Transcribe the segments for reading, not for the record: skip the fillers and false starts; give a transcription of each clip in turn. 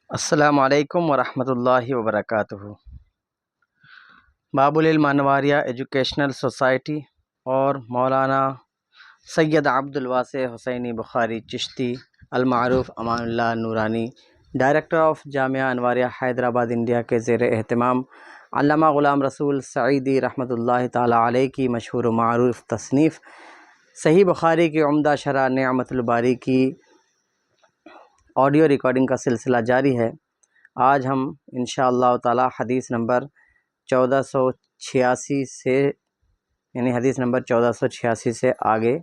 السلام علیکم ورحمۃ اللہ وبرکاتہ۔ باب العلم انواریہ ایجوکیشنل سوسائٹی اور مولانا سید عبد الواسع حسینی بخاری چشتی المعروف Aman Ullah Noorani, director of Jamia Anwaria Hyderabad India کے زیر اہتمام علامہ غلام رسول سعیدی رحمۃ اللہ تعالیٰ علیہ کی مشہور و معروف تصنیف صحیح بخاری کی عمدہ شرح نعمت الباری کی آڈیو ریکارڈنگ کا سلسلہ جاری ہے۔ آج ہم انشاءاللہ تعالی حدیث نمبر 1486 سے حدیث نمبر 1486 سے آگے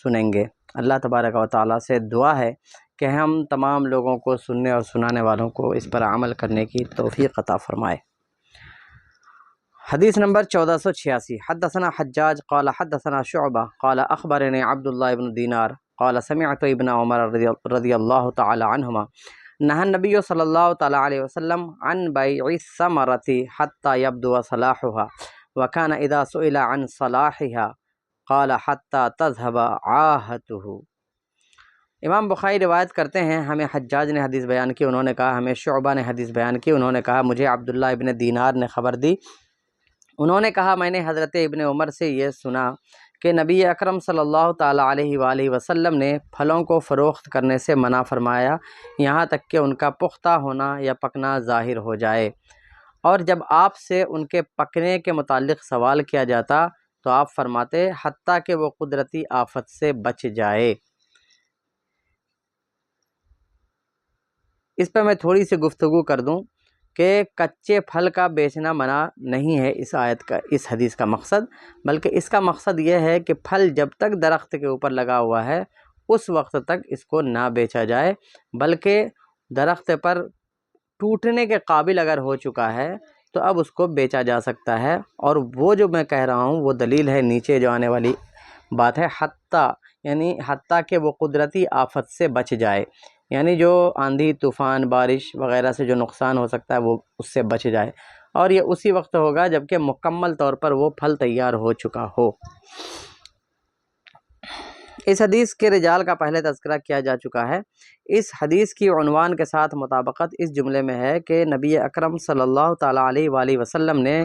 سنیں گے۔ اللہ تبارک و تعالیٰ سے دعا ہے کہ ہم تمام لوگوں کو سننے اور سنانے والوں کو اس پر عمل کرنے کی توفیق عطا فرمائے۔ حدیث نمبر 1486۔ حدثنا حجاج قال حدثنا شعبہ قال اخبرني عبد الله بن دینار قال سمعت ابن عمر رضی اللہ تعالی عنہما نهى النبي صلی اللہ تعالی علیہ وسلم عن بیع الثمرة حتى يبدو صلاحها وكان اذا سئل عن صلاحها قال حتى تذهب عاهته۔ امام بخاری روایت کرتے ہیں، ہمیں حجاج نے حدیث بیان کی، انہوں نے کہا ہمیں شعبہ نے حدیث بیان کی، انہوں نے کہا مجھے عبداللہ ابن دینار نے خبر دی، انہوں نے کہا میں نے حضرت ابن عمر سے یہ سنا کہ نبی اکرم صلی اللہ تعالیٰ علیہ وآلہ وسلم نے پھلوں کو فروخت کرنے سے منع فرمایا یہاں تک کہ ان کا پختہ ہونا یا پکنا ظاہر ہو جائے، اور جب آپ سے ان کے پکنے کے متعلق سوال کیا جاتا تو آپ فرماتے حتیٰ کہ وہ قدرتی آفت سے بچ جائے۔ اس پہ میں تھوڑی سی گفتگو کر دوں کہ کچے پھل کا بیچنا منع نہیں ہے اس حدیث کا مقصد، بلکہ اس کا مقصد یہ ہے کہ پھل جب تک درخت کے اوپر لگا ہوا ہے اس وقت تک اس کو نہ بیچا جائے، بلکہ درخت پر ٹوٹنے کے قابل اگر ہو چکا ہے تو اب اس کو بیچا جا سکتا ہے۔ اور وہ جو میں کہہ رہا ہوں وہ دلیل ہے، نیچے جو آنے والی بات ہے حتیٰ کہ وہ قدرتی آفت سے بچ جائے، یعنی جو آندھی طوفان بارش وغیرہ سے جو نقصان ہو سکتا ہے وہ اس سے بچ جائے، اور یہ اسی وقت ہوگا جب کہ مکمل طور پر وہ پھل تیار ہو چکا ہو۔ اس حدیث کے رجال کا پہلے تذکرہ کیا جا چکا ہے۔ اس حدیث کی عنوان کے ساتھ مطابقت اس جملے میں ہے کہ نبی اکرم صلی اللہ تعالیٰ علیہ وآلہ وسلم نے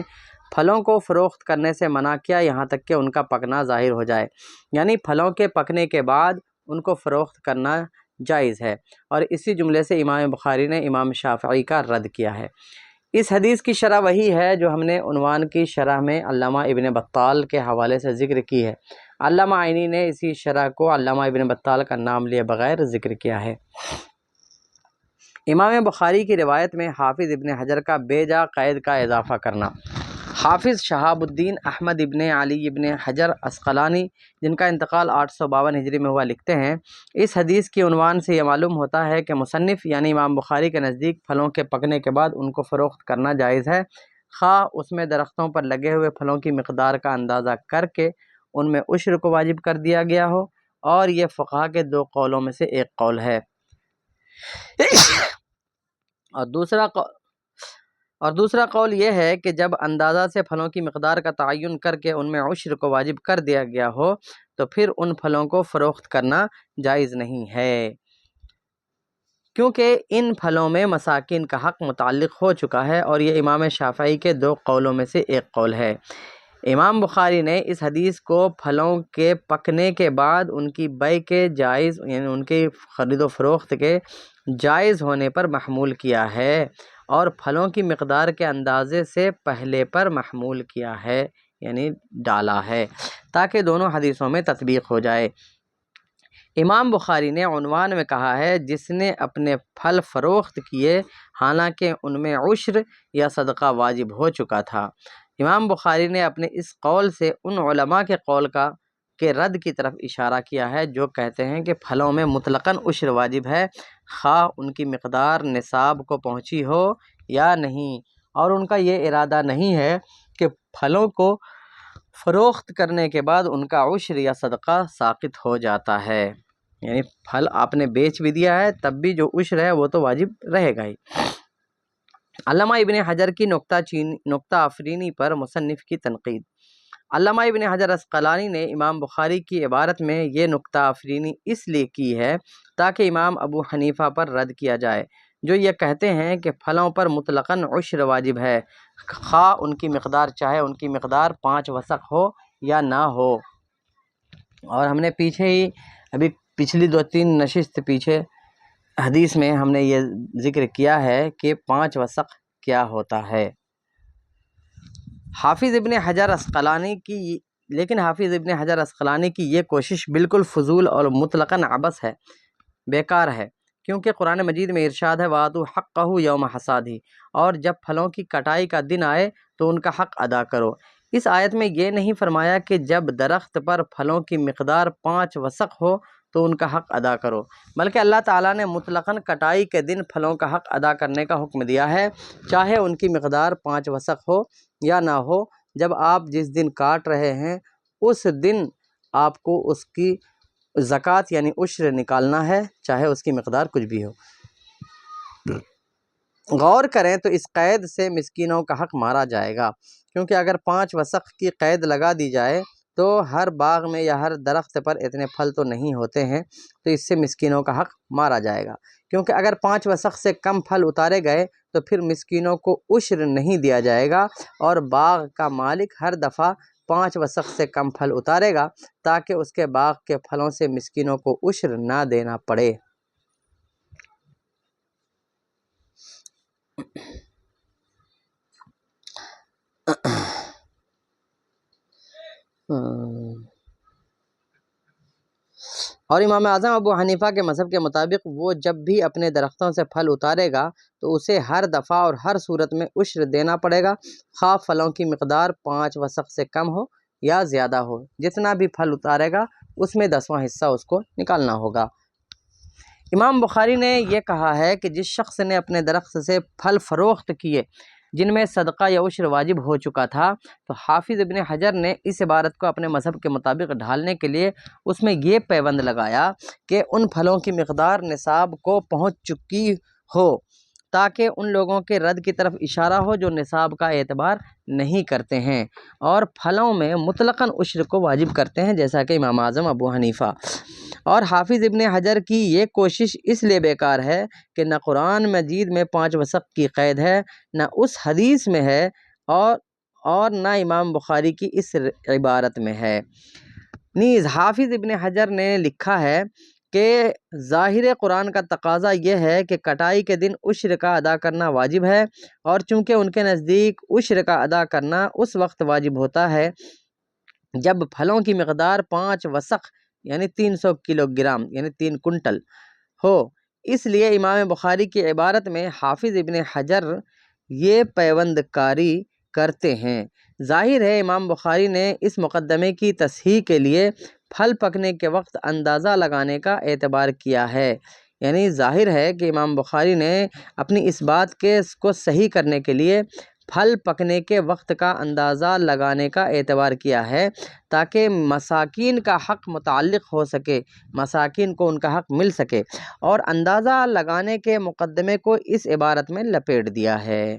پھلوں کو فروخت کرنے سے منع کیا یہاں تک کہ ان کا پکنا ظاہر ہو جائے، یعنی پھلوں کے پکنے کے بعد ان کو فروخت کرنا جائز ہے، اور اسی جملے سے امام بخاری نے امام شافعی کا رد کیا ہے۔ اس حدیث کی شرح وہی ہے جو ہم نے عنوان کی شرح میں علامہ ابن بطال کے حوالے سے ذکر کی ہے۔ علامہ عینی نے اسی شرح کو علامہ ابن بطال کا نام لیے بغیر ذکر کیا ہے۔ امام بخاری کی روایت میں حافظ ابن حجر کا بے جا قید کا اضافہ کرنا۔ حافظ شہاب الدین احمد ابن علی ابن حجر عسقلانی، جن کا انتقال 852 ہجری میں ہوا، لکھتے ہیں اس حدیث کی عنوان سے یہ معلوم ہوتا ہے کہ مصنف یعنی امام بخاری کے نزدیک پھلوں کے پکنے کے بعد ان کو فروخت کرنا جائز ہے، خواہ اس میں درختوں پر لگے ہوئے پھلوں کی مقدار کا اندازہ کر کے ان میں عشر کو واجب کر دیا گیا ہو، اور یہ فقہا کے دو قولوں میں سے ایک قول ہے۔ اور دوسرا قول یہ ہے کہ جب اندازہ سے پھلوں کی مقدار کا تعین کر کے ان میں عشر کو واجب کر دیا گیا ہو تو پھر ان پھلوں کو فروخت کرنا جائز نہیں ہے، کیونکہ ان پھلوں میں مساکین کا حق متعلق ہو چکا ہے، اور یہ امام شافعی کے دو قولوں میں سے ایک قول ہے۔ امام بخاری نے اس حدیث کو پھلوں کے پکنے کے بعد ان کی بیع کے جائز یعنی ان کی خرید و فروخت کے جائز ہونے پر محمول کیا ہے، اور پھلوں کی مقدار کے اندازے سے پہلے پر محمول کیا ہے یعنی ڈالا ہے، تاکہ دونوں حدیثوں میں تطبیق ہو جائے۔ امام بخاری نے عنوان میں کہا ہے جس نے اپنے پھل فروخت کیے حالانکہ ان میں عشر یا صدقہ واجب ہو چکا تھا۔ امام بخاری نے اپنے اس قول سے ان علماء کے قول کے رد کی طرف اشارہ کیا ہے جو کہتے ہیں کہ پھلوں میں مطلقاً عشر واجب ہے، خواہ ان کی مقدار نصاب کو پہنچی ہو یا نہیں، اور ان کا یہ ارادہ نہیں ہے کہ پھلوں کو فروخت کرنے کے بعد ان کا عشر یا صدقہ ساقط ہو جاتا ہے، یعنی پھل آپ نے بیچ بھی دیا ہے تب بھی جو عشر ہے وہ تو واجب رہے گا ہی۔ علامہ ابن حجر کی نکتہ آفرینی پر مصنف کی تنقید۔ علامہ ابن حجر عسقلانی نے امام بخاری کی عبارت میں یہ نکتہ آفرینی اس لیے کی ہے تاکہ امام ابو حنیفہ پر رد کیا جائے جو یہ کہتے ہیں کہ پھلوں پر مطلقاً عشر واجب ہے، خواہ ان کی مقدار چاہے ان کی مقدار 5 وسق ہو یا نہ ہو۔ اور ہم نے پیچھے ہی ابھی پچھلی 2-3 نشست پیچھے حدیث میں ہم نے یہ ذکر کیا ہے کہ 5 وسق کیا ہوتا ہے۔ حافظ ابن حجر عسقلانی کی یہ کوشش بالکل فضول اور مطلقاً عبث ہے، بیکار ہے، کیونکہ قرآن مجید میں ارشاد ہے وَآتُوا حَقَّهُ يَوْمَ حَصَادِهِ، اور جب پھلوں کی کٹائی کا دن آئے تو ان کا حق ادا کرو۔ اس آیت میں یہ نہیں فرمایا کہ جب درخت پر پھلوں کی مقدار 5 وسق ہو تو ان کا حق ادا کرو، بلکہ اللہ تعالیٰ نے مطلقاً کٹائی کے دن پھلوں کا حق ادا کرنے کا حکم دیا ہے، چاہے ان کی مقدار 5 وسق ہو یا نہ ہو۔ جب آپ جس دن کاٹ رہے ہیں اس دن آپ کو اس کی زکوٰۃ یعنی عشر نکالنا ہے، چاہے اس کی مقدار کچھ بھی ہو۔ غور کریں تو اس قید سے مسکینوں کا حق مارا جائے گا، کیونکہ اگر 5 وسق کی قید لگا دی جائے تو ہر باغ میں یا ہر درخت پر اتنے پھل تو نہیں ہوتے ہیں، تو اس سے مسکینوں کا حق مارا جائے گا، کیونکہ اگر 5 وسق سے کم پھل اتارے گئے تو پھر مسکینوں کو عشر نہیں دیا جائے گا، اور باغ کا مالک ہر دفعہ 5 وسق سے کم پھل اتارے گا تاکہ اس کے باغ کے پھلوں سے مسکینوں کو عشر نہ دینا پڑے۔ اور امام اعظم ابو حنیفہ کے مذہب کے مطابق وہ جب بھی اپنے درختوں سے پھل اتارے گا تو اسے ہر دفعہ اور ہر صورت میں عشر دینا پڑے گا، خواہ پھلوں کی مقدار 5 وسق سے کم ہو یا زیادہ ہو۔ جتنا بھی پھل اتارے گا اس میں 10واں حصہ اس کو نکالنا ہوگا۔ امام بخاری نے یہ کہا ہے کہ جس شخص نے اپنے درخت سے پھل فروخت کیے جن میں صدقہ یا عشر واجب ہو چکا تھا، تو حافظ ابن حجر نے اس عبارت کو اپنے مذہب کے مطابق ڈھالنے کے لیے اس میں یہ پیوند لگایا کہ ان پھلوں کی مقدار نصاب کو پہنچ چکی ہو، تاکہ ان لوگوں کے رد کی طرف اشارہ ہو جو نصاب کا اعتبار نہیں کرتے ہیں اور پھلوں میں مطلقاً عشر کو واجب کرتے ہیں، جیسا کہ امام اعظم ابو حنیفہ۔ اور حافظ ابن حجر کی یہ کوشش اس لیے بیکار ہے کہ نہ قرآن مجید میں 5 وسق کی قید ہے، نہ اس حدیث میں ہے، اور نہ امام بخاری کی اس عبارت میں ہے۔ نیز حافظ ابن حجر نے لکھا ہے کہ ظاہر قرآن کا تقاضا یہ ہے کہ کٹائی کے دن عشر کا ادا کرنا واجب ہے، اور چونکہ ان کے نزدیک عشر کا ادا کرنا اس وقت واجب ہوتا ہے جب پھلوں کی مقدار 5 وسق یعنی 300 کلو گرام یعنی 3 کنٹل ہو، اس لیے امام بخاری کی عبارت میں حافظ ابن حجر یہ پیوند کاری کرتے ہیں۔ ظاہر ہے امام بخاری نے اس مقدمے کی تصحیح کے لیے پھل پکنے کے وقت اندازہ لگانے کا اعتبار کیا ہے، یعنی ظاہر ہے کہ امام بخاری نے اپنی اس بات کو صحیح کرنے کے لیے پھل پکنے کے وقت کا اندازہ لگانے کا اعتبار کیا ہے تاکہ مساکین کا حق متعلق ہو سکے، مساکین کو ان کا حق مل سکے، اور اندازہ لگانے کے مقدمے کو اس عبارت میں لپیٹ دیا ہے۔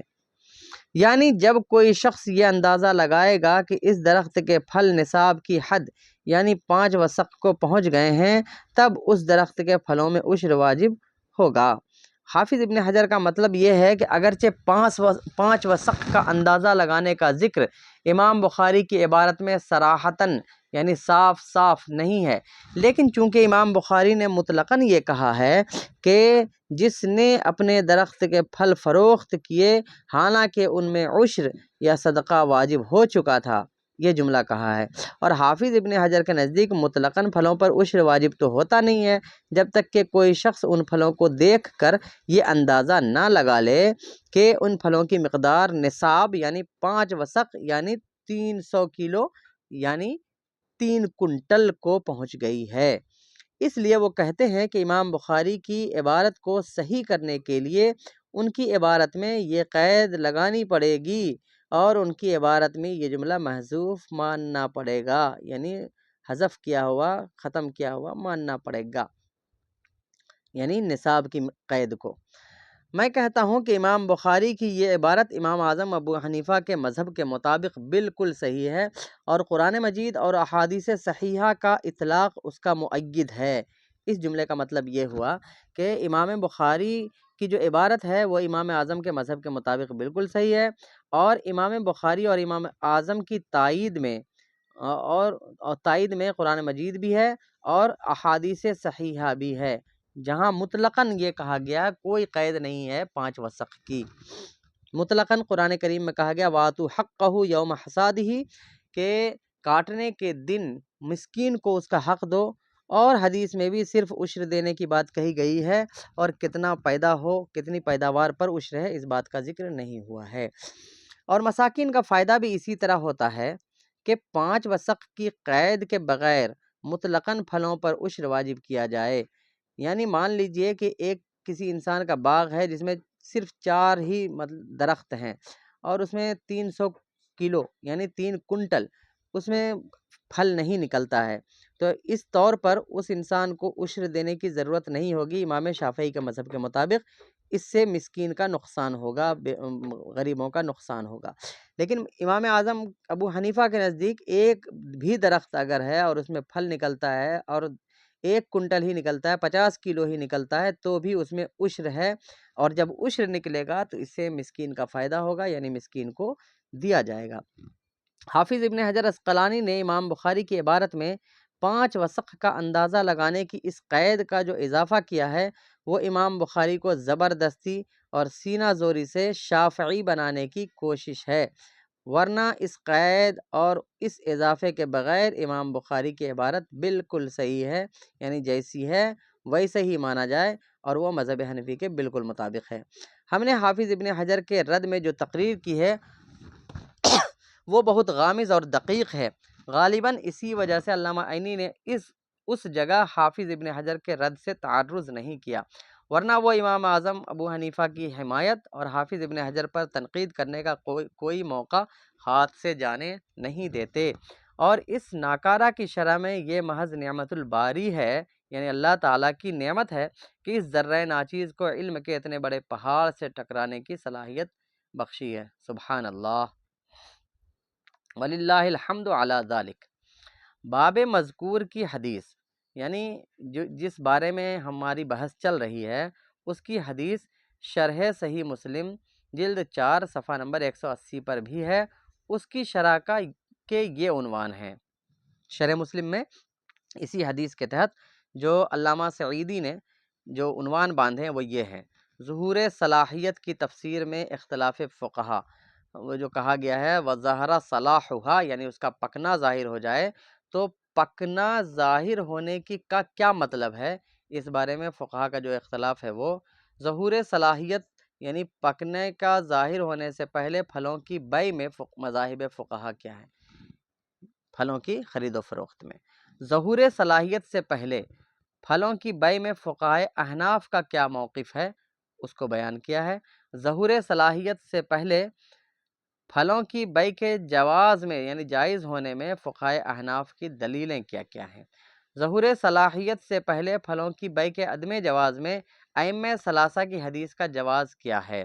یعنی جب کوئی شخص یہ اندازہ لگائے گا کہ اس درخت کے پھل نصاب کی حد یعنی 5 وسق کو پہنچ گئے ہیں، تب اس درخت کے پھلوں میں عشر واجب ہوگا۔ حافظ ابن حجر کا مطلب یہ ہے کہ اگرچہ 5 وسق کا اندازہ لگانے کا ذکر امام بخاری کی عبارت میں صراحتاً یعنی صاف صاف نہیں ہے، لیکن چونکہ امام بخاری نے مطلقاً یہ کہا ہے کہ جس نے اپنے درخت کے پھل فروخت کیے حالانکہ ان میں عشر یا صدقہ واجب ہو چکا تھا، یہ جملہ کہا ہے، اور حافظ ابن حجر کے نزدیک مطلقاً پھلوں پر عشر واجب تو ہوتا نہیں ہے جب تک کہ کوئی شخص ان پھلوں کو دیکھ کر یہ اندازہ نہ لگا لے کہ ان پھلوں کی مقدار نصاب یعنی 5 وسق یعنی 300 کلو یعنی 3 کنٹل کو پہنچ گئی ہے۔ اس لیے وہ کہتے ہیں کہ امام بخاری کی عبارت کو صحیح کرنے کے لیے ان کی عبارت میں یہ قید لگانی پڑے گی اور ان کی عبارت میں یہ جملہ محذوف ماننا پڑے گا، یعنی حذف کیا ہوا، ختم کیا ہوا ماننا پڑے گا، یعنی نصاب کی قید کو۔ میں کہتا ہوں کہ امام بخاری کی یہ عبارت امام اعظم ابو حنیفہ کے مذہب کے مطابق بالکل صحیح ہے، اور قرآن مجید اور احادیث صحیحہ کا اطلاق اس کا مؤید ہے۔ اس جملے کا مطلب یہ ہوا کہ امام بخاری کی جو عبارت ہے وہ امام اعظم کے مذہب کے مطابق بالکل صحیح ہے، اور امام بخاری اور امام اعظم کی تائید میں اور تائید میں قرآن مجید بھی ہے اور احادیث صحیحہ بھی ہے، جہاں مطلقاً یہ کہا گیا، کوئی قید نہیں ہے 5 وسق کی، مطلقاً قرآن کریم میں کہا گیا وَآتُوا حَقَّهُ یوم حصادہ، کہ کاٹنے کے دن مسکین کو اس کا حق دو، اور حدیث میں بھی صرف عشر دینے کی بات کہی گئی ہے، اور کتنا پیدا ہو، کتنی پیداوار پر عشر ہے، اس بات کا ذکر نہیں ہوا ہے۔ اور مساکین کا فائدہ بھی اسی طرح ہوتا ہے کہ 5 وسق کی قید کے بغیر مطلقاً پھلوں پر عشر واجب کیا جائے، یعنی مان لیجئے کہ ایک کسی انسان کا باغ ہے جس میں صرف 4 ہی درخت ہیں، اور اس میں 300 کلو یعنی 3 کنٹل اس میں پھل نہیں نکلتا ہے، تو اس طور پر اس انسان کو عشر دینے کی ضرورت نہیں ہوگی امام شافعی کے مذہب کے مطابق، اس سے مسکین کا نقصان ہوگا، غریبوں کا نقصان ہوگا۔ لیکن امام اعظم ابو حنیفہ کے نزدیک ایک بھی درخت اگر ہے اور اس میں پھل نکلتا ہے اور 1 کنٹل ہی نکلتا ہے، 50 کلو ہی نکلتا ہے، تو بھی اس میں عشر ہے، اور جب عشر نکلے گا تو اس سے مسکین کا فائدہ ہوگا، یعنی مسکین کو دیا جائے گا۔ حافظ ابن حجر عسقلانی نے امام بخاری کی عبارت میں 5 وسق کا اندازہ لگانے کی اس قید کا جو اضافہ کیا ہے، وہ امام بخاری کو زبردستی اور سینہ زوری سے شافعی بنانے کی کوشش ہے، ورنہ اس قید اور اس اضافے کے بغیر امام بخاری کی عبارت بالکل صحیح ہے، یعنی جیسی ہے ویسے ہی مانا جائے، اور وہ مذہب حنفی کے بالکل مطابق ہے۔ ہم نے حافظ ابن حجر کے رد میں جو تقریر کی ہے وہ بہت غامض اور دقیق ہے، غالباً اسی وجہ سے علامہ عینی نے اس جگہ حافظ ابن حجر کے رد سے تعرض نہیں کیا، ورنہ وہ امام اعظم ابو حنیفہ کی حمایت اور حافظ ابن حجر پر تنقید کرنے کا کوئی موقع ہاتھ سے جانے نہیں دیتے، اور اس ناکارہ کی شرح میں یہ محض نعمت الباری ہے، یعنی اللہ تعالیٰ کی نعمت ہے کہ اس ذرہ ناچیز کو علم کے اتنے بڑے پہاڑ سے ٹکرانے کی صلاحیت بخشی ہے۔ سبحان اللہ وَلِلَّهِ الْحَمْدُ عَلَى ذَلِكَ۔ باب مذکور کی حدیث، یعنی جس بارے میں ہماری بحث چل رہی ہے، اس کی حدیث شرح صحیح مسلم جلد 4 صفحہ نمبر 180 پر بھی ہے، اس کی شرح کے یہ عنوان ہے۔ شرح مسلم میں اسی حدیث کے تحت جو علامہ سعیدی نے جو عنوان باندھے ہیں وہ یہ ہیں: ظہور صلاحیت کی تفسیر میں اختلاف فقہا، وہ جو کہا گیا ہے وَظَهَرَ صَلَاحُهَا، یعنی اس کا پکنا ظاہر ہو جائے، تو پکنا ظاہر ہونے کا کیا مطلب ہے، اس بارے میں فقہا کا جو اختلاف ہے وہ ظہور صلاحیت یعنی پکنے کا ظاہر ہونے سے پہلے پھلوں کی بیع میں مذاہب فقہا کیا ہیں، پھلوں کی خرید و فروخت میں ظہور صلاحیت سے پہلے پھلوں کی بیع میں فقہائے احناف کا کیا موقف ہے، اس کو بیان کیا ہے۔ ظہور صلاحیت سے پہلے پھلوں کی بیع کے جواز میں یعنی جائز ہونے میں فقہائے احناف کی دلیلیں کیا کیا ہیں۔ ظہور صلاحیت سے پہلے پھلوں کی بیع کے عدم جواز میں ائمہ ثلاثہ کی حدیث کا جواز کیا ہے۔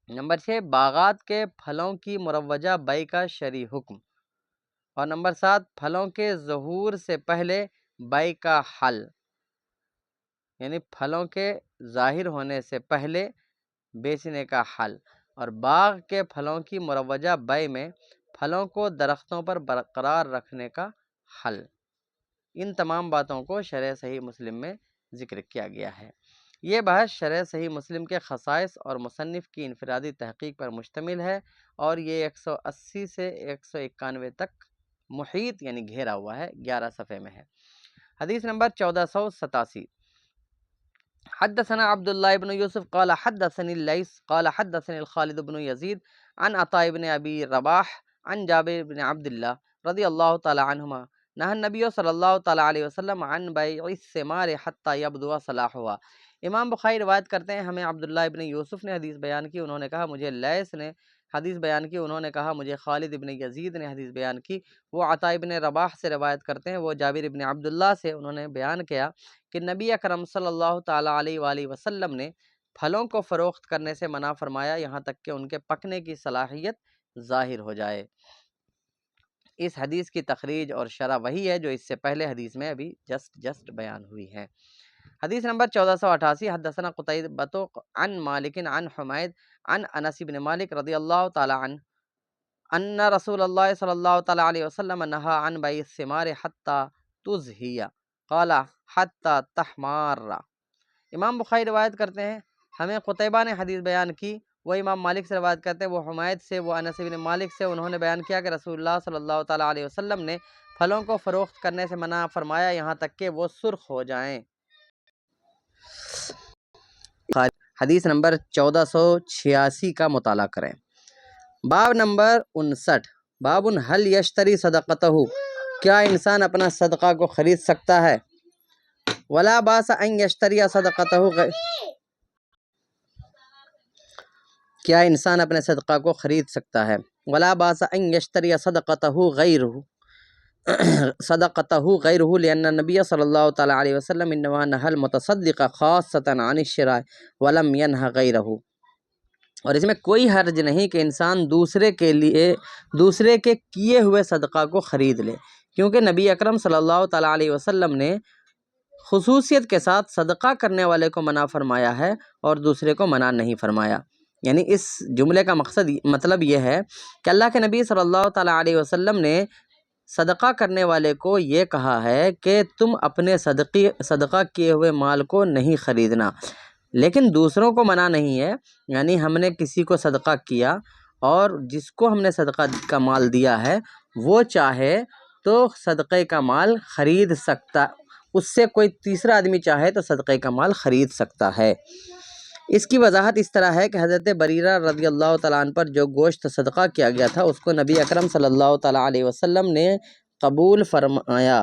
نمبر 6 باغات کے پھلوں کی مروجہ بیع کا شرعی حکم، اور نمبر 7 پھلوں کے ظہور سے پہلے بیع کا حل، یعنی پھلوں کے ظاہر ہونے سے پہلے بیچنے کا حل، اور باغ کے پھلوں کی مروجہ بیع میں پھلوں کو درختوں پر برقرار رکھنے کا حل۔ ان تمام باتوں کو شرح صحیح مسلم میں ذکر کیا گیا ہے۔ یہ بحث شرح صحیح مسلم کے خصائص اور مصنف کی انفرادی تحقیق پر مشتمل ہے، اور یہ 180 سے 191 تک محیط یعنی گھیرا ہوا ہے، 11 صفحے میں ہے۔ حدیث نمبر 1487، حدثنا عبد الله بن يوسف قال حدثني الليث قال حدثني الخالد بن يزيد عن عطاء بن ابي رباح عن جابر بن عبد الله رضي الله تعالى عنهما نهى النبي صلی اللہ تعالیٰ علیہ وسلم عن بیع الثمار حتى يبدو صلاحها۔ امام بخاری روایت کرتے ہیں ہمیں عبداللہ ابن یوسف نے حدیث بیان کی، انہوں نے کہا مجھے لیث نے حدیث بیان کی، انہوں نے کہا مجھے خالد ابن یزید نے حدیث بیان کی، وہ عطاء ابن رباح سے روایت کرتے ہیں، وہ جابر ابن عبداللہ سے انہوں نے بیان کیا کہ نبی اکرم صلی اللہ تعالیٰ علیہ وآلہ وسلم نے پھلوں کو فروخت کرنے سے منع فرمایا یہاں تک کہ ان کے پکنے کی صلاحیت ظاہر ہو جائے۔ اس حدیث کی تخریج اور شرح وہی ہے جو اس سے پہلے حدیث میں ابھی جسٹ بیان ہوئی ہے۔ حدیث نمبر 1488 حدثنا قتیبۃ عن مالک عن حمید عن انس بن مالک رضی اللہ تعالی عنہ ان رسول اللہ صلی اللہ تعالی علیہ وسلم نہا عن بیع الثمار حتی تزہی قال حتی تحمار۔ امام بخاری روایت کرتے ہیں ہمیں قتیبہ نے حدیث بیان کی، وہ امام مالک سے روایت کرتے ہیں، وہ حمید سے، وہ انس بن مالک سے، انہوں نے بیان کیا کہ رسول اللہ صلی اللہ تعالی علیہ وسلم نے پھلوں کو فروخت کرنے سے منع فرمایا یہاں تک کہ وہ سرخ ہو جائیں۔ حدیث نمبر 1486 کا مطالعہ کریں۔ باب نمبر 59، باب هل یشتری صدقتہ، کیا انسان اپنا صدقہ کو خرید سکتا ہے؟ ولا باس ان یشتری صدقتہ، کیا انسان اپنے صدقہ کو خرید سکتا ہے؟ ولا باس ان یشتری صدقتہ غیرہ، صدقتہ غیرہ لأن النبی صلی اللہ تعالی علیہ وسلم انما نہى المتصدق خاصۃ عن الشراء ولم ینہ غیرہ۔ اور اس میں کوئی حرج نہیں کہ انسان دوسرے کے کیے ہوئے صدقہ کو خرید لے، کیونکہ نبی اکرم صلی اللہ تعالی علیہ وسلم نے خصوصیت کے ساتھ صدقہ کرنے والے کو منع فرمایا ہے اور دوسرے کو منع نہیں فرمایا۔ یعنی اس جملے کا مطلب یہ ہے کہ اللہ کے نبی صلی اللہ تعالی علیہ وسلم نے صدقہ کرنے والے کو یہ کہا ہے کہ تم اپنے صدقہ کیے ہوئے مال کو نہیں خریدنا، لیکن دوسروں کو منع نہیں ہے۔ یعنی ہم نے کسی کو صدقہ کیا اور جس کو ہم نے صدقہ کا مال دیا ہے وہ چاہے تو صدقے کا مال خرید سکتا، اس سے کوئی تیسرا آدمی چاہے تو صدقے کا مال خرید سکتا ہے۔ اس کی وضاحت اس طرح ہے کہ حضرت بریرہ رضی اللہ تعالیٰ عنہ پر جو گوشت صدقہ کیا گیا تھا اس کو نبی اکرم صلی اللہ تعالیٰ علیہ وسلم نے قبول فرمایا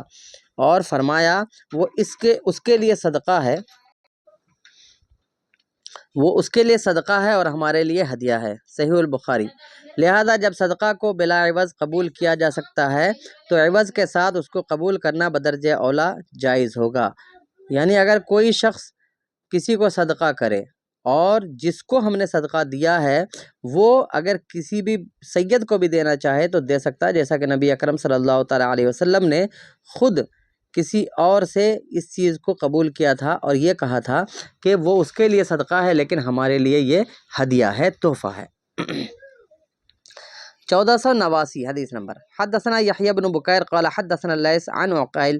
اور فرمایا وہ اس کے لیے صدقہ ہے، وہ اس کے لیے صدقہ ہے اور ہمارے لیے ہدیہ ہے، صحیح البخاری۔ لہذا جب صدقہ کو بلا عوض قبول کیا جا سکتا ہے تو عوض کے ساتھ اس کو قبول کرنا بدرجہ اولا جائز ہوگا۔ یعنی اگر کوئی شخص کسی کو صدقہ کرے اور جس کو ہم نے صدقہ دیا ہے وہ اگر کسی بھی سید کو بھی دینا چاہے تو دے سکتا ہے، جیسا کہ نبی اکرم صلی اللہ تعالیٰ علیہ وسلم نے خود کسی اور سے اس چیز کو قبول کیا تھا اور یہ کہا تھا کہ وہ اس کے لیے صدقہ ہے لیکن ہمارے لیے یہ ہدیہ ہے، تحفہ ہے۔ 1489 حدیث نمبر حدثنا یحییٰ بن بکیر قال حدثنا اللیث عن عقیل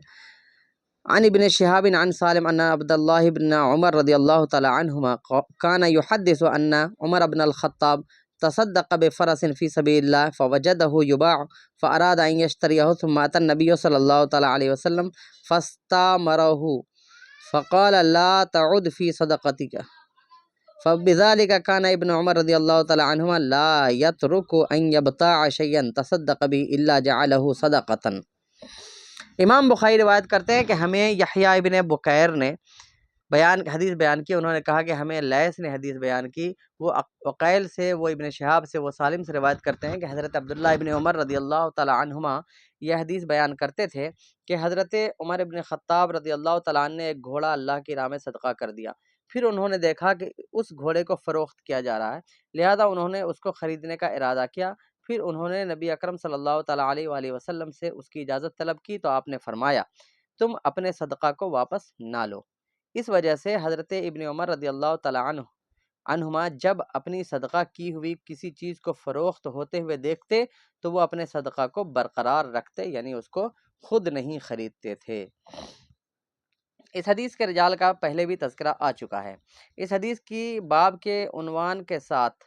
عن ابن شہاب عن سالم ان عبد اللہ بن عمر رضی اللہ تعالی عنہما کان یحدث ان عمر بن الخطاب تصدق بفرس فی سبیل اللہ فوجدہ یباع فاراد ان یشتریہ ثم اتى النبی صلی اللہ تعالی علیہ وسلم فاستامرہ فقال لا تعد فی صدقتک فبذلك كان ابن عمر رضی اللہ تعالی عنہما لا يترك ان يبتاع شيئا تصدق به الا جعله صدقة۔ امام بخاری روایت کرتے ہیں کہ ہمیں یحییٰ ابن بکیر نے حدیث بیان کی، انہوں نے کہا کہ ہمیں لیث نے حدیث بیان کی، وہ عقیل سے، وہ ابن شہاب سے، وہ سالم سے روایت کرتے ہیں کہ حضرت عبداللہ ابن عمر رضی اللہ تعالی عنہما یہ حدیث بیان کرتے تھے کہ حضرت عمر ابن خطاب رضی اللہ تعالیٰ عنہ نے ایک گھوڑا اللہ کی راہ میں صدقہ کر دیا، پھر انہوں نے دیکھا کہ اس گھوڑے کو فروخت کیا جا رہا ہے، لہذا انہوں نے اس کو خریدنے کا ارادہ کیا۔ پھر انہوں نے نبی اکرم صلی اللہ تعالیٰ علیہ وآلہ وسلم سے اس کی اجازت طلب کی تو آپ نے فرمایا تم اپنے صدقہ کو واپس نہ لو۔ اس وجہ سے حضرت ابن عمر رضی اللہ تعالیٰ عنہما جب اپنی صدقہ کی ہوئی کسی چیز کو فروخت ہوتے ہوئے دیکھتے تو وہ اپنے صدقہ کو برقرار رکھتے، یعنی اس کو خود نہیں خریدتے تھے۔ اس حدیث کے رجال کا پہلے بھی تذکرہ آ چکا ہے۔ اس حدیث کی باب کے عنوان کے ساتھ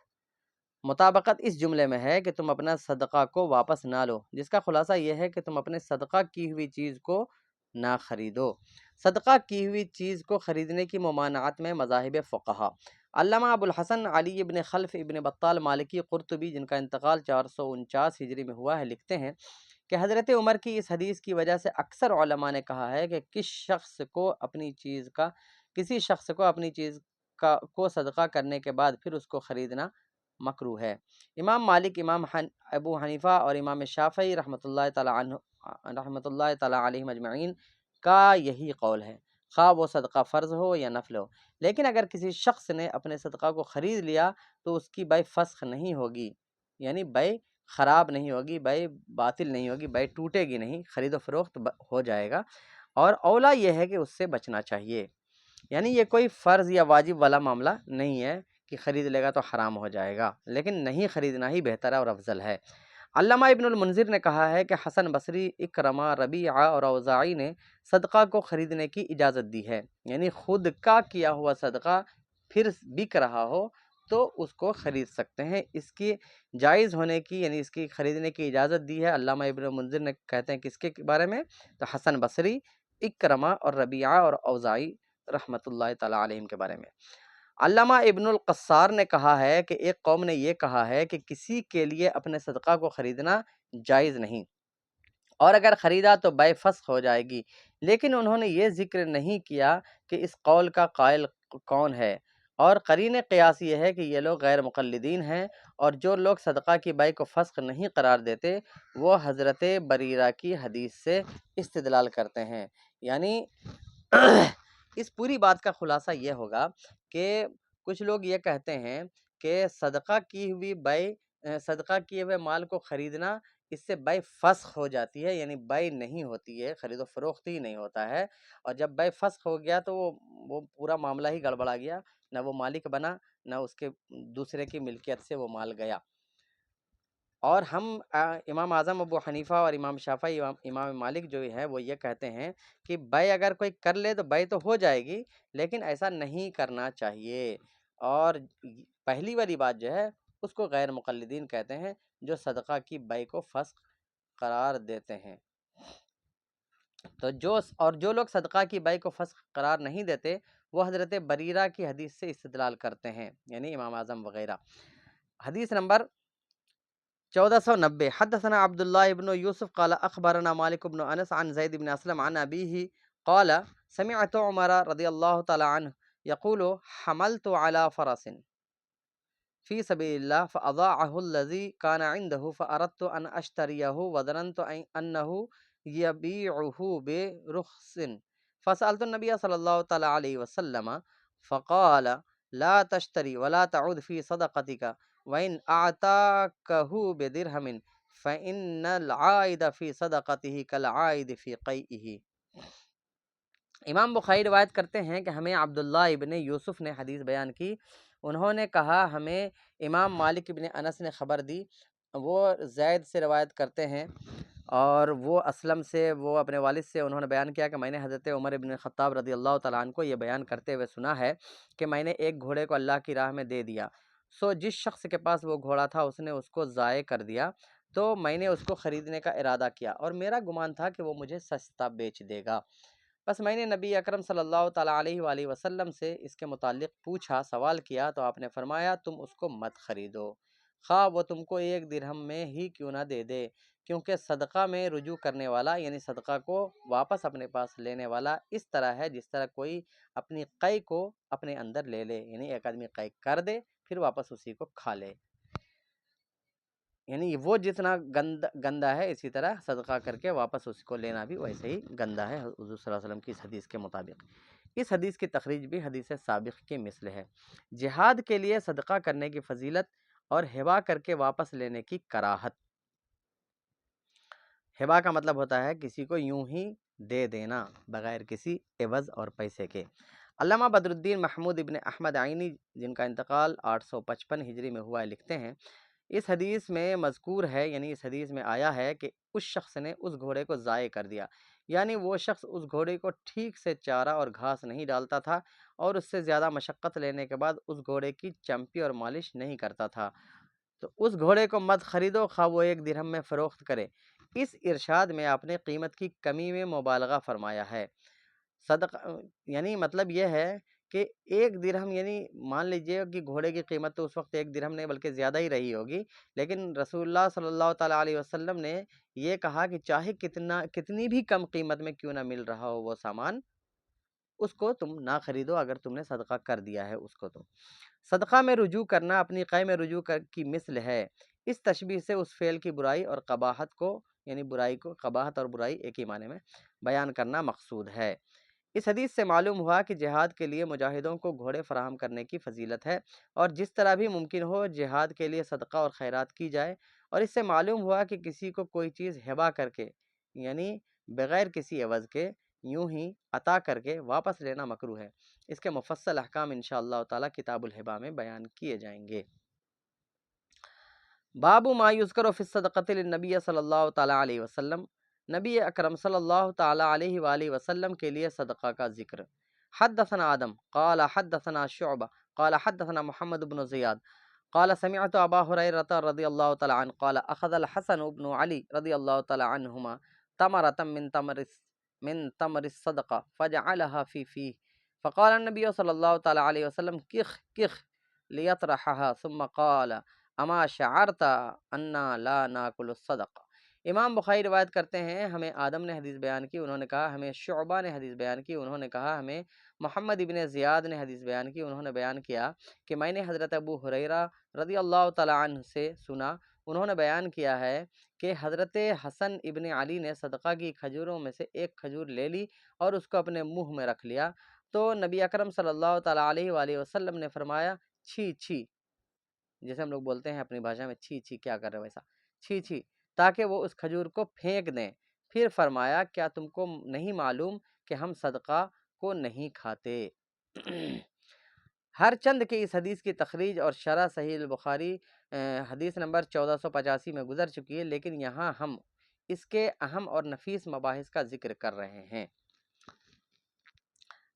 مطابقت اس جملے میں ہے کہ تم اپنا صدقہ کو واپس نہ لو، جس کا خلاصہ یہ ہے کہ تم اپنے صدقہ کی ہوئی چیز کو نہ خریدو۔ صدقہ کی ہوئی چیز کو خریدنے کی ممانعت میں مذاہب فقہا۔ علامہ ابو الحسن علی ابن خلف ابن بطال مالکی قرطبی جن کا انتقال 449 ہجری میں ہوا ہے لکھتے ہیں کہ حضرت عمر کی اس حدیث کی وجہ سے اکثر علماء نے کہا ہے کہ کسی شخص کو اپنی چیز کو صدقہ کرنے کے بعد پھر اس کو خریدنا مکروہ ہے۔ امام مالک، امام ابو حنیفہ اور امام شافعی رحمۃ اللہ تعالی علیہ مجمعین کا یہی قول ہے، خواہ وہ صدقہ فرض ہو یا نفل ہو۔ لیکن اگر کسی شخص نے اپنے صدقہ کو خرید لیا تو اس کی بیع فسخ نہیں ہوگی، یعنی بیع خراب نہیں ہوگی، بیع باطل نہیں ہوگی، بیع ٹوٹے گی نہیں، خرید و فروخت ہو جائے گا، اور اولا یہ ہے کہ اس سے بچنا چاہیے۔ یعنی یہ کوئی فرض یا واجب والا معاملہ نہیں ہے کہ خرید لے گا تو حرام ہو جائے گا، لیکن نہیں خریدنا ہی بہتر ہے اور افضل ہے۔ علامہ ابن المنذر نے کہا ہے کہ حسن بصری، اکرمہ، ربیعہ اور اوزاعی نے صدقہ کو خریدنے کی اجازت دی ہے، یعنی خود کا کیا ہوا صدقہ پھر بک رہا ہو تو اس کو خرید سکتے ہیں۔ اس کی جائز ہونے کی یعنی اس کی خریدنے کی اجازت دی ہے علامہ ابن المنذر نے، کہتے ہیں کس کے بارے میں؟ تو حسن بصری، اکرمہ اور ربیعہ اور اوزاعی رحمۃ اللہ تعالیٰ علیہم کے بارے میں۔ علامہ ابن القصار نے کہا ہے کہ ایک قوم نے یہ کہا ہے کہ کسی کے لیے اپنے صدقہ کو خریدنا جائز نہیں، اور اگر خریدا تو بیع فسخ ہو جائے گی، لیکن انہوں نے یہ ذکر نہیں کیا کہ اس قول کا قائل کون ہے، اور قرین قیاس یہ ہے کہ یہ لوگ غیر مقلدین ہیں، اور جو لوگ صدقہ کی بیع کو فسخ نہیں قرار دیتے وہ حضرت بریرہ کی حدیث سے استدلال کرتے ہیں۔ یعنی اس پوری بات کا خلاصہ یہ ہوگا کہ کچھ لوگ یہ کہتے ہیں کہ صدقہ کی ہوئے مال کو خریدنا، اس سے بیع فسخ ہو جاتی ہے، یعنی بیع نہیں ہوتی ہے، خرید و فروخت ہی نہیں ہوتا ہے، اور جب بیع فسخ ہو گیا تو وہ پورا معاملہ ہی گڑبڑا گیا، نہ وہ مالک بنا نہ اس کے دوسرے کی ملکیت سے وہ مال گیا۔ اور ہم امام اعظم ابو حنیفہ اور امام شافعی، امام مالک جو ہے وہ یہ کہتے ہیں کہ بیع اگر کوئی کر لے تو بیع تو ہو جائے گی، لیکن ایسا نہیں کرنا چاہیے، اور پہلی والی بات جو ہے اس کو غیر مقلدین کہتے ہیں، جو صدقہ کی بیع کو فسخ قرار دیتے ہیں۔ تو جو لوگ صدقہ کی بیع کو فسخ قرار نہیں دیتے وہ حضرت بریرہ کی حدیث سے استدلال کرتے ہیں، یعنی امام اعظم وغیرہ۔ حدیث نمبر 1490، حدثنا عبداللہ ابن یوسف قال اخبرنا مالک بن انس عن زید بن اسلم عن ابیہ قال سمعت عمر رضی اللہ تعالی عنہ یقول حملت على فرس فی سبیل اللہ فاضاعه الذی کان عنده فاردت ان اشتریه وظننت انه یبیعه برخص فسألت النبی صلی اللہ تعالی علیہ وسلم فقال لا تشتری ولا تعود في صدقتك وإن أعطاكه بدرهم فإن العائد في صدقته كالعائد في قيئه۔ امام بخاری روایت کرتے ہیں کہ ہمیں عبداللہ ابن یوسف نے حدیث بیان کی، انہوں نے کہا ہمیں امام مالک ابن انس نے خبر دی، وہ زید سے روایت کرتے ہیں، اور وہ اسلم سے، وہ اپنے والد سے انہوں نے بیان کیا کہ میں نے حضرت عمر ابن خطاب رضی اللہ تعالیٰ عنہ کو یہ بیان کرتے ہوئے سنا ہے کہ میں نے ایک گھوڑے کو اللہ کی راہ میں دے دیا، سو جس شخص کے پاس وہ گھوڑا تھا اس نے اس کو ضائع کر دیا، تو میں نے اس کو خریدنے کا ارادہ کیا، اور میرا گمان تھا کہ وہ مجھے سستا بیچ دے گا، بس میں نے نبی اکرم صلی اللہ تعالیٰ علیہ وآلہ وسلم سے اس کے متعلق پوچھا، سوال کیا، تو آپ نے فرمایا تم اس کو مت خریدو، خواہ وہ تم کو 1 درہم میں ہی کیوں نہ دے دے، کیونکہ صدقہ میں رجوع کرنے والا یعنی صدقہ کو واپس اپنے پاس لینے والا اس طرح ہے جس طرح کوئی اپنی قے کو اپنے اندر لے لے، یعنی ایک آدمی قے کر دے پھر واپس اسی کو کھا لے، یعنی وہ جتنا گندا ہے اسی طرح صدقہ کر کے واپس اس کو لینا بھی ویسے ہی گندا ہے، حضور صلی اللہ علیہ وسلم کی اس حدیث کے مطابق۔ اس حدیث کی تخریج بھی حدیث سابق کے مثل ہے۔ جہاد کے لیے صدقہ کرنے کی فضیلت اور ہبا کر کے واپس لینے کی کراہت۔ ہبا کا مطلب ہوتا ہے کسی کو یوں ہی دے دینا بغیر کسی عوض اور پیسے کے۔ علامہ بدر الدین محمود ابن احمد عینی جن کا انتقال 855 ہجری میں ہوا ہے، لکھتے ہیں اس حدیث میں مذکور ہے، یعنی اس حدیث میں آیا ہے کہ اس شخص نے اس گھوڑے کو ضائع کر دیا، یعنی وہ شخص اس گھوڑے کو ٹھیک سے چارہ اور گھاس نہیں ڈالتا تھا، اور اس سے زیادہ مشقت لینے کے بعد اس گھوڑے کی چمپی اور مالش نہیں کرتا تھا، تو اس گھوڑے کو مت خریدو، خواہ وہ 1 درہم میں فروخت کرے۔ اس ارشاد میں آپ نے قیمت کی کمی میں مبالغہ فرمایا ہے۔ صدقہ یعنی مطلب یہ ہے کہ 1 درہم، یعنی مان لیجئے کہ گھوڑے کی قیمت تو اس وقت 1 درہم نہیں بلکہ زیادہ ہی رہی ہوگی، لیکن رسول اللہ صلی اللہ تعالیٰ علیہ وسلم نے یہ کہا کہ چاہے کتنی بھی کم قیمت میں کیوں نہ مل رہا ہو وہ سامان، اس کو تم نہ خریدو اگر تم نے صدقہ کر دیا ہے اس کو۔ تو صدقہ میں رجوع کرنا اپنی قے میں رجوع کی مثل ہے، اس تشبیہ سے اس فعل کی برائی اور قباحت کو، یعنی برائی کو، قباحت اور برائی ایک ہی معنی میں بیان کرنا مقصود ہے۔ اس حدیث سے معلوم ہوا کہ جہاد کے لیے مجاہدوں کو گھوڑے فراہم کرنے کی فضیلت ہے، اور جس طرح بھی ممکن ہو جہاد کے لیے صدقہ اور خیرات کی جائے، اور اس سے معلوم ہوا کہ کسی کو کوئی چیز ہبا کر کے، یعنی بغیر کسی عوض کے یوں ہی عطا کر کے واپس لینا مکروہ ہے۔ اس کے مفصل احکام انشاءاللہ تعالی کتاب الہبہ میں بیان کیے جائیں گے۔ باب ما یذکر فی الصدقۃ للنبی صلی اللہ تعالی علیہ وسلم، نبی اکرم صلی اللہ تعالی علیہ وآلہ وسلم کے لیے صدقہ کا ذکر۔ حدثنا آدم قال حدثنا شعبہ قال حدثنا محمد بن زیاد قال سمعت ابا ہریرہ رضی اللہ تعالی عنہ قال اخذ الحسن بن علی رضی اللہ تعالی عنہما تمرۃ من تمر الصدقہ فجعلها في فیہ فقال النبی صلی اللہ تعالی علیہ وسلم کخ کخ لیطرحها ثم قال اما شعرت انا لا ناکل الصدقہ۔ امام بخاری روایت کرتے ہیں ہمیں آدم نے حدیث بیان کی، انہوں نے کہا ہمیں شعبہ نے حدیث بیان کی، انہوں نے کہا ہمیں محمد ابن زیاد نے حدیث بیان کی، انہوں نے بیان کیا کہ میں نے حضرت ابو ہریرہ رضی اللہ تعالی عنہ سے سنا، انہوں نے بیان کیا ہے کہ حضرت حسن ابن علی نے صدقہ کی کھجوروں میں سے ایک کھجور لے لی اور اس کو اپنے منہ میں رکھ لیا، تو نبی اکرم صلی اللہ تعالی علیہ وآلہ وسلم نے فرمایا چھی چھی، جیسے ہم لوگ بولتے ہیں اپنی بھاشا میں چھی چھی کیا کر رہے ویسا، چھی چھی، تاکہ وہ اس کھجور کو پھینک دیں۔ پھر فرمایا کیا تم کو نہیں معلوم کہ ہم صدقہ کو نہیں کھاتے؟ ہر چند کے اس حدیث کی تخریج اور شرح صحیح البخاری حدیث نمبر 1485 میں گزر چکی ہے، لیکن یہاں ہم اس کے اہم اور نفیس مباحث کا ذکر کر رہے ہیں۔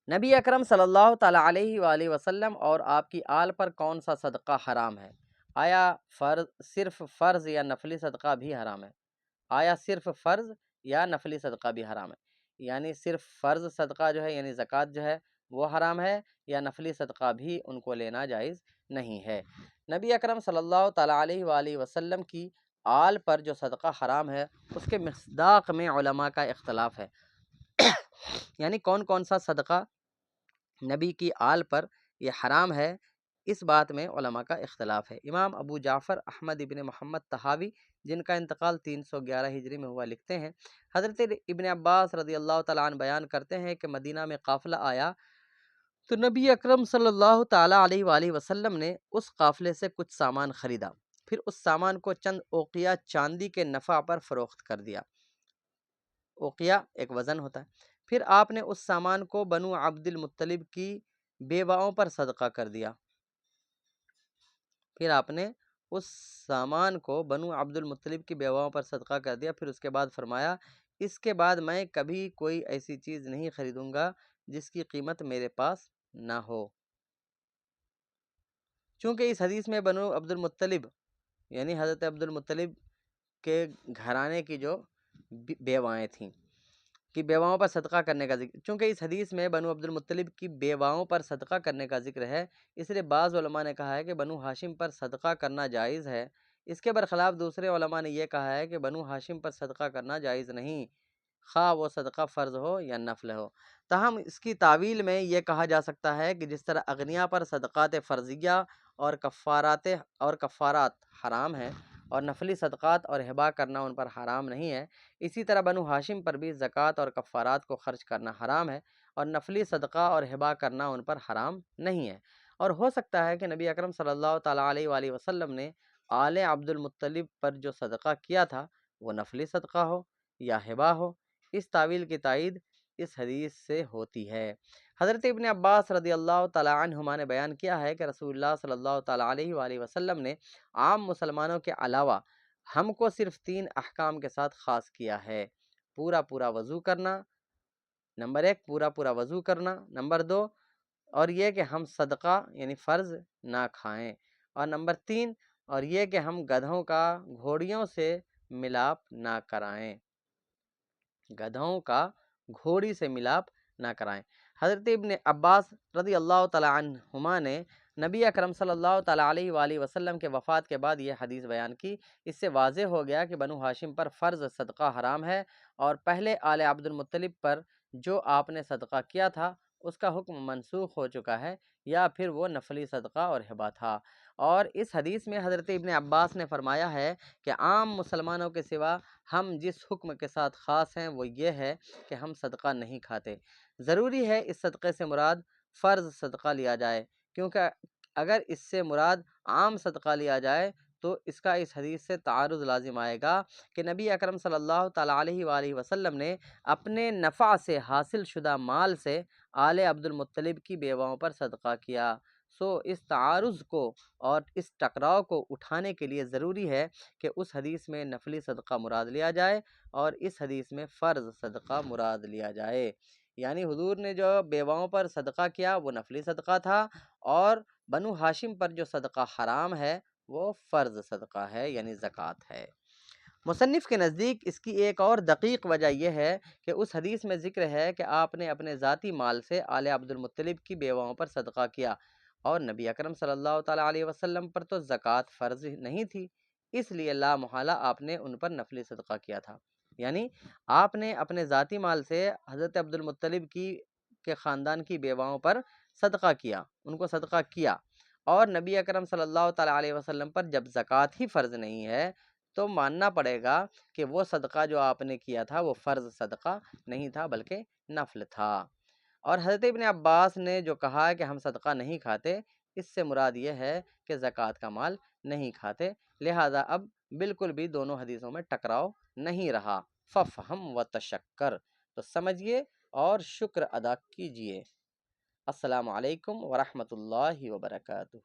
نبی اکرم صلی اللہ تعالی علیہ وآلہ وسلم اور آپ کی آل پر کون سا صدقہ حرام ہے؟ آیا صرف فرض یا نفلی صدقہ بھی حرام ہے؟ آیا صرف فرض یا نفلی صدقہ بھی حرام ہے؟ یعنی صرف فرض صدقہ جو ہے یعنی زکوٰۃ جو ہے وہ حرام ہے، یا نفلی صدقہ بھی ان کو لینا جائز نہیں ہے؟ نبی اکرم صلی اللہ تعالی علیہ وآلہ وسلم کی آل پر جو صدقہ حرام ہے اس کے مصداق میں علماء کا اختلاف ہے، یعنی کون کون سا صدقہ نبی کی آل پر یہ حرام ہے، اس بات میں علماء کا اختلاف ہے۔ امام ابو جعفر احمد ابن محمد طحاوی جن کا انتقال 311 ہجری میں ہوا لکھتے ہیں حضرت ابن عباس رضی اللہ تعالیٰ عنہ بیان کرتے ہیں کہ مدینہ میں قافلہ آیا تو نبی اکرم صلی اللہ تعالیٰ علیہ وآلہ وسلم نے اس قافلے سے کچھ سامان خریدا، پھر اس سامان کو چند اوقیہ چاندی کے نفع پر فروخت کر دیا۔ اوقیہ ایک وزن ہوتا ہے۔ پھر آپ نے اس سامان کو بنو عبد المطلب کی بیواؤں پر صدقہ کر دیا۔ پھر آپ نے اس سامان کو بنو عبد المطلب کی بیواؤں پر صدقہ کر دیا، پھر اس کے بعد فرمایا اس کے بعد میں کبھی کوئی ایسی چیز نہیں خریدوں گا جس کی قیمت میرے پاس نہ ہو۔ چونکہ اس حدیث میں بنو عبد المطلب یعنی حضرت عبد المطلب کے گھرانے کی جو بیوائیں تھیں کہ بیواؤں پر صدقہ کرنے کا ذکر، چونکہ اس حدیث میں بنو عبد المطلب کی بیواؤں پر صدقہ کرنے کا ذکر ہے، اس لیے بعض علماء نے کہا ہے کہ بنو ہاشم پر صدقہ کرنا جائز ہے۔ اس کے برخلاف دوسرے علماء نے یہ کہا ہے کہ بنو ہاشم پر صدقہ کرنا جائز نہیں، خواہ وہ صدقہ فرض ہو یا نفل ہو۔ تاہم اس کی تعویل میں یہ کہا جا سکتا ہے کہ جس طرح اغنیاء پر صدقات فرضیہ اور کفارات حرام ہیں اور نفلی صدقات اور ہبہ کرنا ان پر حرام نہیں ہے، اسی طرح بنو ہاشم پر بھی زکوٰۃ اور کفارات کو خرچ کرنا حرام ہے اور نفلی صدقہ اور ہبہ کرنا ان پر حرام نہیں ہے۔ اور ہو سکتا ہے کہ نبی اکرم صلی اللہ تعالیٰ علیہ وآلہ وسلم نے آل عبد المطلب پر جو صدقہ کیا تھا وہ نفلی صدقہ ہو یا ہبہ ہو، اس تعویل کی تائید اس حدیث سے ہوتی ہے۔ حضرت ابن عباس رضی اللہ تعالیٰ عنہما نے بیان کیا ہے کہ رسول اللہ صلی اللہ تعالیٰ علیہ وآلہ وسلم نے عام مسلمانوں کے علاوہ ہم کو صرف 3 احکام کے ساتھ خاص کیا ہے: پورا وضو کرنا، نمبر 1 پورا وضو کرنا، نمبر 2 اور یہ کہ ہم صدقہ یعنی فرض نہ کھائیں، اور نمبر 3 اور یہ کہ ہم گدھوں کا گھوڑیوں سے ملاپ نہ کرائیں، گدھوں کا گھوڑی سے ملاپ نہ کرائیں۔ حضرت ابن عباس رضی اللہ تعالیٰ عنہما نے نبی اکرم صلی اللہ تعالیٰ علیہ وآلہ وسلم کے وفات کے بعد یہ حدیث بیان کی۔ اس سے واضح ہو گیا کہ بنو ہاشم پر فرض صدقہ حرام ہے اور پہلے آل عبد المطلب پر جو آپ نے صدقہ کیا تھا اس کا حکم منسوخ ہو چکا ہے، یا پھر وہ نفلی صدقہ اور ہبہ تھا۔ اور اس حدیث میں حضرت ابن عباس نے فرمایا ہے کہ عام مسلمانوں کے سوا ہم جس حکم کے ساتھ خاص ہیں وہ یہ ہے کہ ہم صدقہ نہیں کھاتے۔ ضروری ہے اس صدقے سے مراد فرض صدقہ لیا جائے، کیونکہ اگر اس سے مراد عام صدقہ لیا جائے تو اس کا اس حدیث سے تعارض لازم آئے گا کہ نبی اکرم صلی اللہ تعالیٰ علیہ وآلہ وسلم نے اپنے نفع سے حاصل شدہ مال سے آل عبد المطلب کی بیواؤں پر صدقہ کیا۔ اس تعارض کو اور اس ٹکراؤ کو اٹھانے کے لیے ضروری ہے کہ اس حدیث میں نفلی صدقہ مراد لیا جائے اور اس حدیث میں فرض صدقہ مراد لیا جائے۔ یعنی حضور نے جو بیواؤں پر صدقہ کیا وہ نفلی صدقہ تھا، اور بنو ہاشم پر جو صدقہ حرام ہے وہ فرض صدقہ ہے، یعنی زکوٰۃ ہے۔ مصنف کے نزدیک اس کی ایک اور دقیق وجہ یہ ہے کہ اس حدیث میں ذکر ہے کہ آپ نے اپنے ذاتی مال سے آل عبد المطلب کی بیواؤں پر صدقہ کیا، اور نبی اکرم صلی اللہ تعالیٰ علیہ وسلم پر تو زکوٰۃ فرض نہیں تھی، اس لیے لا محالہ آپ نے ان پر نفلی صدقہ کیا تھا۔ یعنی آپ نے اپنے ذاتی مال سے حضرت عبد المطلب کے خاندان کی بیواؤں پر صدقہ کیا، ان کو صدقہ کیا، اور نبی اکرم صلی اللہ تعالیٰ علیہ وسلم پر جب زکوٰۃ ہی فرض نہیں ہے تو ماننا پڑے گا کہ وہ صدقہ جو آپ نے کیا تھا وہ فرض صدقہ نہیں تھا بلکہ نفل تھا۔ اور حضرت ابن عباس نے جو کہا کہ ہم صدقہ نہیں کھاتے، اس سے مراد یہ ہے کہ زکوٰۃ کا مال نہیں کھاتے، لہٰذا اب بالکل بھی دونوں حدیثوں میں ٹکراؤ نہیں رہا۔ ففہم و تشکر، تو سمجھیے اور شکر ادا کیجیے۔ السلام علیکم ورحمۃ اللہ وبرکاتہ۔